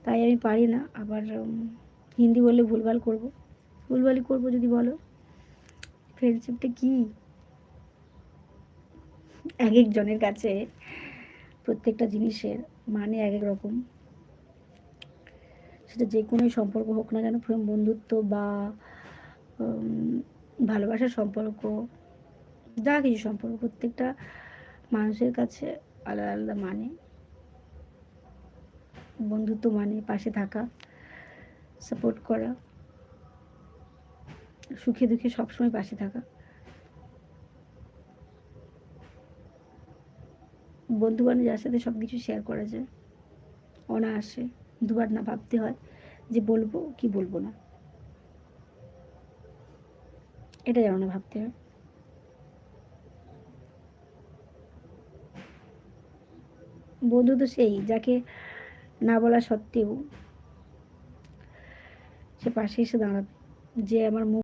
তাই আমি পারি না। আবার হিন্দি বললে ভুলভালই করবো যদি বলো। ফ্রেন্ডশিপটা কি এক একজনের কাছে প্রত্যেকটা জিনিসের মানে এক এক রকম। সেটা যে কোনো সম্পর্ক হোক না কেন, প্রেম বন্ধুত্ব বা ভালোবাসার সম্পর্ক, যা কিছু সম্পর্ক, প্রত্যেকটা মানুষের কাছে আলাদা আলাদা মানে। বন্ধুত্ব মানে পাশে থাকা, সাপোর্ট করা, সুখে দুঃখে সবসময় পাশে থাকা। বন্ধু বান্ধব যার সাথে সব কিছু শেয়ার করা যায় অনায়াসে, দুবার না ভাবতে হয় যে বলবো কি বলবো না, এটা যেন না ভাবতে হয়। বন্ধু তো সেই যাকে না বলা সত্ত্বেও সে পাশে এসে দাঁড়াবে, যে আমার মুখ